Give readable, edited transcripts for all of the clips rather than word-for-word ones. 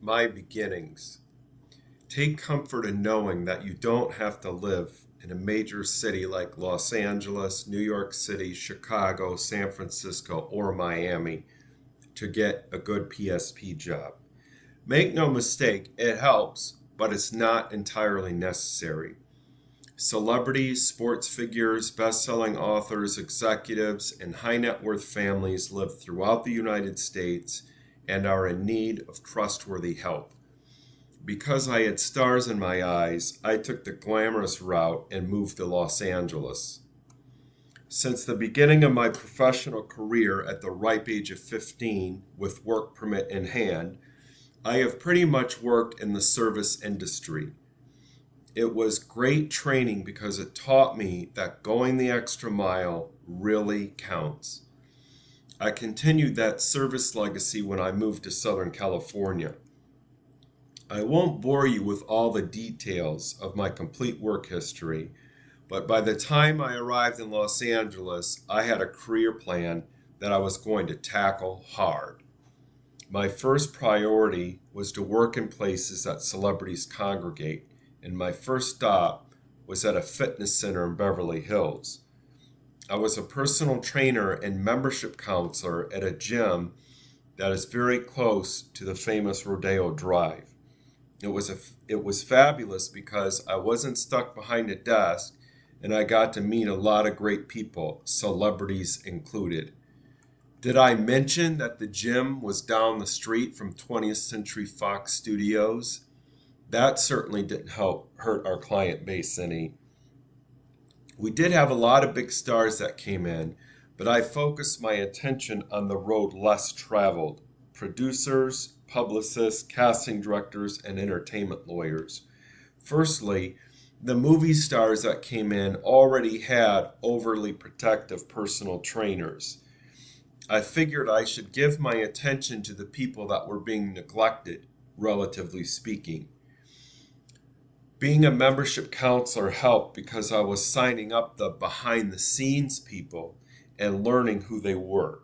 My beginnings. Take comfort in knowing that you don't have to live in a major city like Los Angeles, New York City, Chicago, San Francisco, or Miami to get a good PSP job. Make no mistake, it helps, but it's not entirely necessary. Celebrities, sports figures, best selling authors, executives, and high net worth families live throughout the United States and are in need of trustworthy help. Because I had stars in my eyes, I took the glamorous route and moved to Los Angeles. Since the beginning of my professional career at the ripe age of 15, with work permit in hand, I have pretty much worked in the service industry. It was great training because it taught me that going the extra mile really counts. I continued that service legacy when I moved to Southern California. I won't bore you with all the details of my complete work history, but by the time I arrived in Los Angeles, I had a career plan that I was going to tackle hard. My first priority was to work in places that celebrities congregate, and my first stop was at a fitness center in Beverly Hills. I was a personal trainer and membership counselor at a gym that is very close to the famous Rodeo Drive. It was fabulous because I wasn't stuck behind a desk and I got to meet a lot of great people, celebrities included. Did I mention that the gym was down the street from 20th Century Fox Studios? That certainly didn't help hurt our client base any. We did have a lot of big stars that came in, but I focused my attention on the road less traveled: producers, publicists, casting directors, and entertainment lawyers. Firstly, the movie stars that came in already had overly protective personal trainers. I figured I should give my attention to the people that were being neglected, relatively speaking. Being a membership counselor helped because I was signing up the behind the scenes people and learning who they were.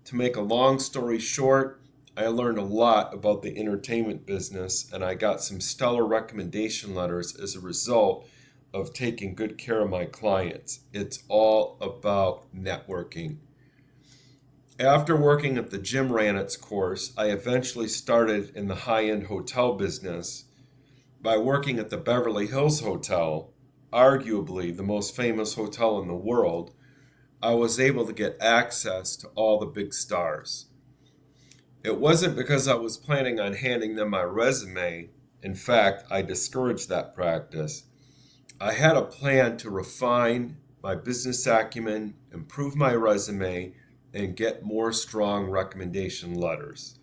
To make a long story short, I learned a lot about the entertainment business and I got some stellar recommendation letters as a result of taking good care of my clients. It's all about networking. After working at the gym ran its course, I eventually started in the high-end hotel business by working at the Beverly Hills Hotel, arguably the most famous hotel in the world. I was able to get access to all the big stars. It wasn't because I was planning on handing them my resume. In fact, I discouraged that practice. I had a plan to refine my business acumen, improve my resume, and get more strong recommendation letters.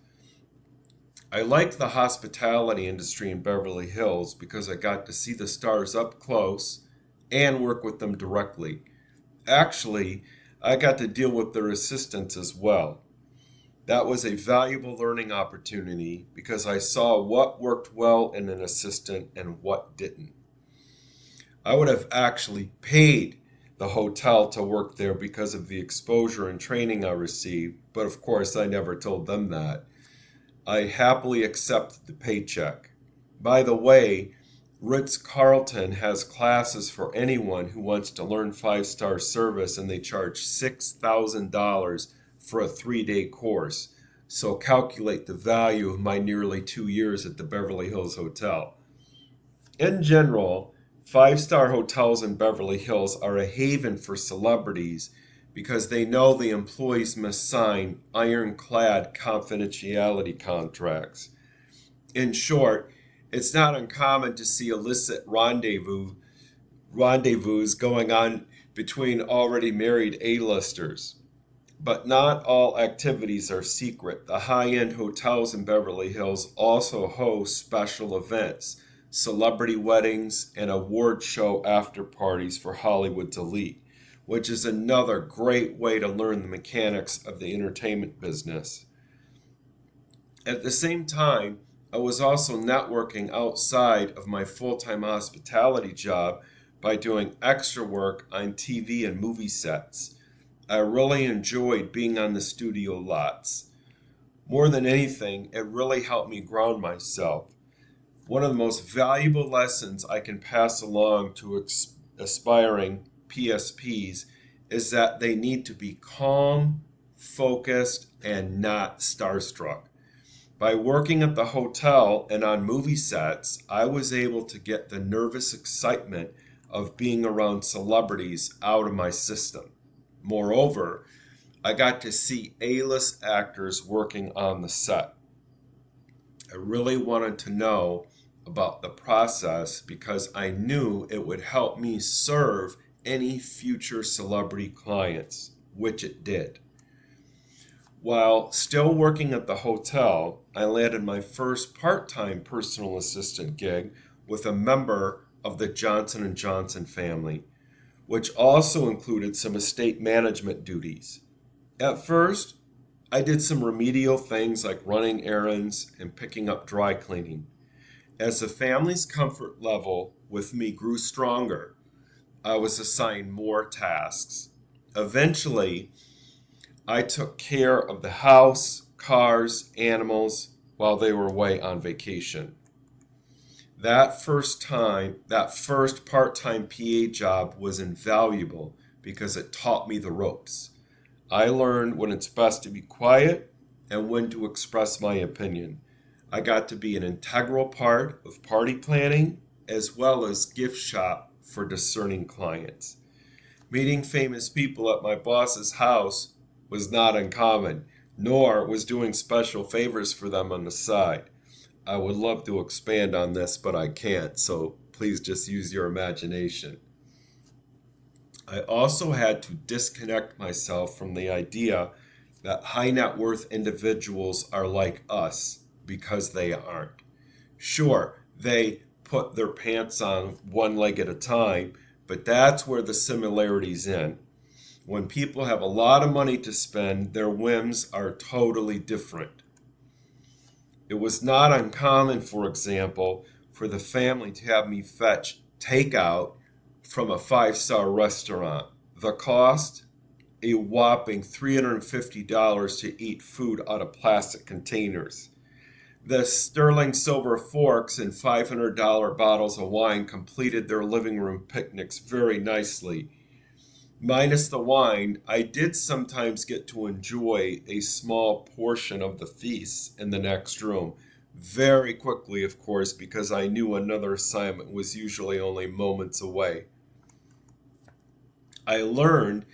I liked the hospitality industry in Beverly Hills because I got to see the stars up close and work with them directly. Actually, I got to deal with their assistants as well. That was a valuable learning opportunity because I saw what worked well in an assistant and what didn't. I would have actually paid the hotel to work there because of the exposure and training I received, but of course I never told them that. I happily accepted the paycheck. By the way, Ritz-Carlton has classes for anyone who wants to learn five-star service, and they charge $6,000 for a 3-day course. So calculate the value of my nearly 2 years at the Beverly Hills Hotel. In general, five-star hotels in Beverly Hills are a haven for celebrities because they know the employees must sign ironclad confidentiality contracts. In short, it's not uncommon to see illicit rendezvous going on between already married A-listers. But not all activities are secret. The high-end hotels in Beverly Hills also host special events, celebrity weddings, and award show after parties for Hollywood's elite, which is another great way to learn the mechanics of the entertainment business. At the same time, I was also networking outside of my full-time hospitality job by doing extra work on TV and movie sets. I really enjoyed being on the studio lots. More than anything, it really helped me ground myself. One of the most valuable lessons I can pass along to aspiring PSPs is that they need to be calm, focused, and not starstruck. By working at the hotel and on movie sets, I was able to get the nervous excitement of being around celebrities out of my system. Moreover, I got to see A-list actors working on the set. I really wanted to know about the process because I knew it would help me serve any future celebrity clients, which it did. While still working at the hotel, I landed my first part-time personal assistant gig with a member of the Johnson & Johnson family, which also included some estate management duties. At first, I did some remedial things like running errands and picking up dry cleaning. As the family's comfort level with me grew stronger, I was assigned more tasks. Eventually, I took care of the house, cars, animals while they were away on vacation. That first part-time PA job was invaluable because it taught me the ropes. I learned when it's best to be quiet and when to express my opinion. I got to be an integral part of party planning as well as gift shop for discerning clients. Meeting famous people at my boss's house was not uncommon, nor was doing special favors for them on the side. I would love to expand on this, but I can't, so please just use your imagination. I also had to disconnect myself from the idea that high net worth individuals are like us, because they aren't. Sure, they put their pants on one leg at a time, but that's where the similarities end. When people have a lot of money to spend, their whims are totally different. It was not uncommon, for example, for the family to have me fetch takeout from a 5-star restaurant. The cost? A whopping $350 to eat food out of plastic containers. The sterling silver forks and $500 bottles of wine completed their living room picnics very nicely. Minus the wine, I did sometimes get to enjoy a small portion of the feast in the next room. Very quickly, of course, because I knew another assignment was usually only moments away. I learned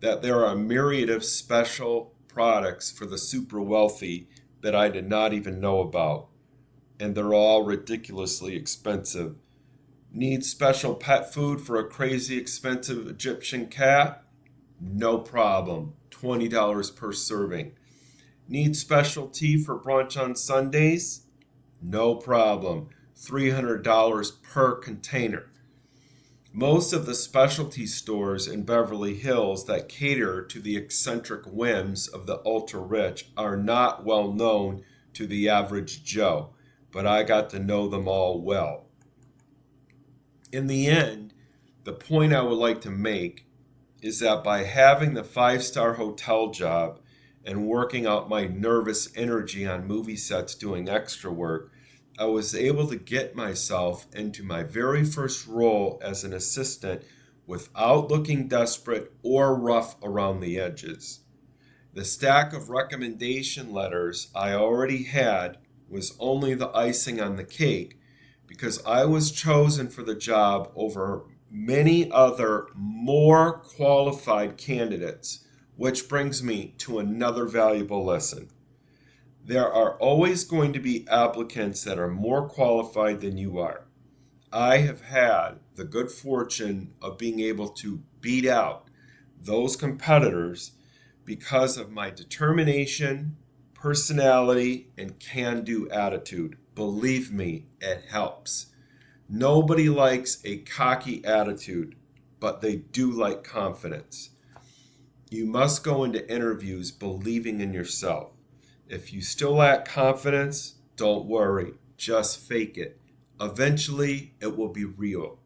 that there are a myriad of special products for the super wealthy that I did not even know about, and they're all ridiculously expensive. Need special pet food for a crazy expensive Egyptian cat? No problem, $20 per serving. Need special tea for brunch on Sundays? No problem, $300 per container. Most of the specialty stores in Beverly Hills that cater to the eccentric whims of the ultra-rich are not well known to the average Joe, but I got to know them all well. In the end, the point I would like to make is that by having the 5-star hotel job and working out my nervous energy on movie sets doing extra work, I was able to get myself into my very first role as an assistant without looking desperate or rough around the edges. The stack of recommendation letters I already had was only the icing on the cake because I was chosen for the job over many other more qualified candidates, which brings me to another valuable lesson. There are always going to be applicants that are more qualified than you are. I have had the good fortune of being able to beat out those competitors because of my determination, personality, and can-do attitude. Believe me, it helps. Nobody likes a cocky attitude, but they do like confidence. You must go into interviews believing in yourself. If you still lack confidence, don't worry, just fake it. Eventually, it will be real.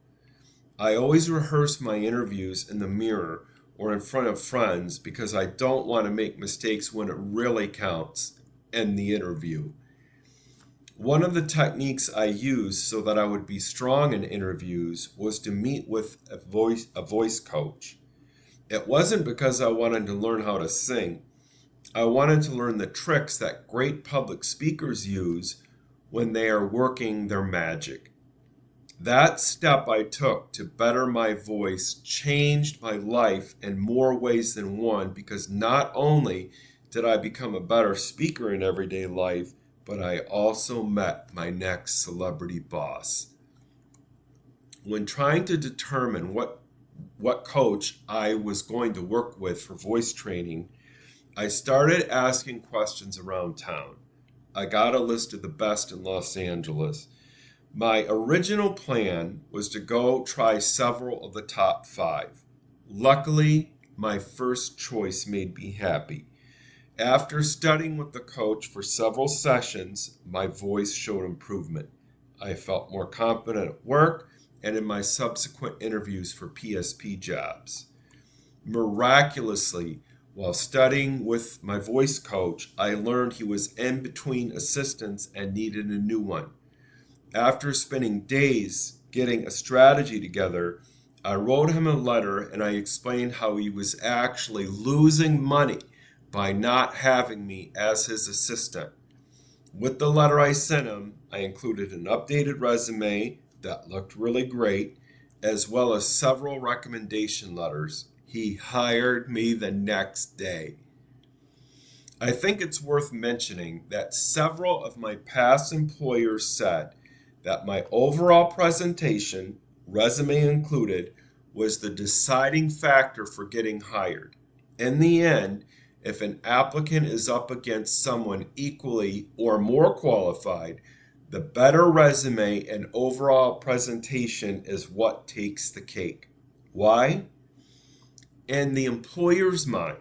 I always rehearse my interviews in the mirror or in front of friends because I don't want to make mistakes when it really counts. in the interview. One of the techniques I used so that I would be strong in interviews was to meet with a voice coach. It wasn't because I wanted to learn how to sing. I wanted to learn the tricks that great public speakers use when they are working their magic. That step I took to better my voice changed my life in more ways than one, because not only did I become a better speaker in everyday life, but I also met my next celebrity boss. When trying to determine what coach I was going to work with for voice training, I started asking questions around town. I got a list of the best in Los Angeles. My original plan was to go try several of the top 5. Luckily, my first choice made me happy. After studying with the coach for several sessions, my voice showed improvement. I felt more confident at work and in my subsequent interviews for PSP jobs. Miraculously, while studying with my voice coach, I learned he was in between assistants and needed a new one. After spending days getting a strategy together, I wrote him a letter and I explained how he was actually losing money by not having me as his assistant. With the letter I sent him, I included an updated resume that looked really great, as well as several recommendation letters. He hired me the next day. I think it's worth mentioning that several of my past employers said that my overall presentation, resume included, was the deciding factor for getting hired. In the end, if an applicant is up against someone equally or more qualified, the better resume and overall presentation is what takes the cake. Why? In the employer's mind,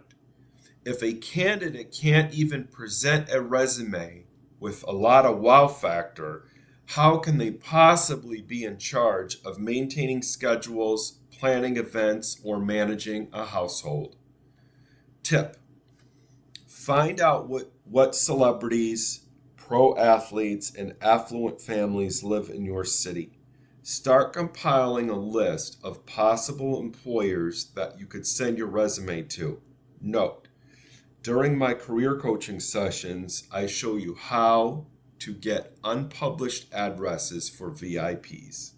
if a candidate can't even present a resume with a lot of wow factor, how can they possibly be in charge of maintaining schedules, planning events, or managing a household? Tip: find out what celebrities, pro athletes, and affluent families live in your city. Start compiling a list of possible employers that you could send your resume to. Note: during my career coaching sessions, I show you how to get unpublished addresses for VIPs.